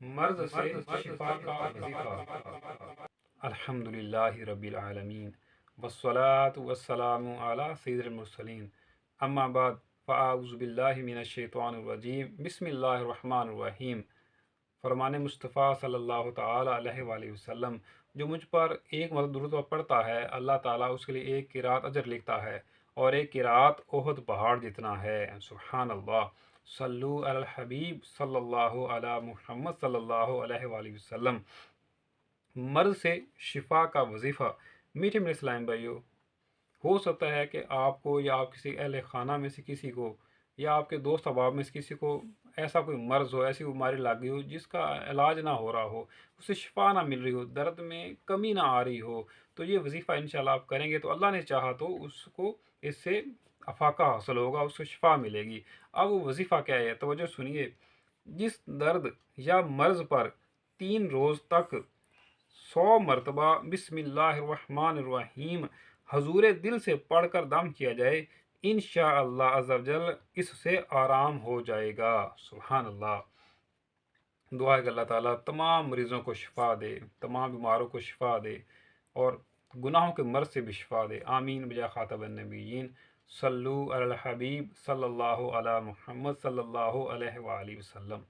مرض سے شفا کا وظیفہ۔ الحمدللہ رب العالمین والصلاة والسلام علی سید المرسلین، اما بعد فاعوذ باللہ من الشیطان الرجیم، بسم اللہ الرحمن الرحیم۔ فرمان مصطفیٰ صلی اللہ تعالی علیہ وآلہ وسلم، جو مجھ پر ایک مرتبہ درود پڑھتا ہے اللہ تعالیٰ اس کے لیے ایک قرات اجر لکھتا ہے اور ایک قرات احد پہاڑ جتنا ہے۔ سبحان اللہ۔ صلو علی الحبیب صلی اللہ علی محمد صلی اللہ علیہ وآلہ وسلم۔ مرض سے شفا کا وظیفہ۔ میٹھے میرے اسلام بھائیو، ہو سکتا ہے کہ آپ کو یا آپ کسی اہل خانہ میں سے کسی کو یا آپ کے دوست احباب میں سے کسی کو ایسا کوئی مرض ہو، ایسی بیماری لگ گئی ہو جس کا علاج نہ ہو رہا ہو، اسے شفا نہ مل رہی ہو، درد میں کمی نہ آ رہی ہو، تو یہ وظیفہ انشاءاللہ آپ کریں گے تو اللہ نے چاہا تو اس کو اس سے افاقہ حاصل ہوگا، اس کو شفا ملے گی۔ اب وہ وظیفہ کیا ہے؟ توجہ سنیے۔ جس درد یا مرض پر 3 روز تک 100 مرتبہ بسم اللہ الرحمن الرحیم حضور دل سے پڑھ کر دم کیا جائے، انشاءاللہ عز و جل اس سے آرام ہو جائے گا۔ سبحان اللہ۔ دعا ہے کہ اللہ تعالیٰ تمام مریضوں کو شفا دے، تمام بیماروں کو شفا دے اور گناہوں کے مرض سے بھی شفا دے۔ آمین بجا خاتم النبیین۔ صلو علی الحبیب صلی اللہ علی محمد صلی اللہ علیہ وآلہ وسلم۔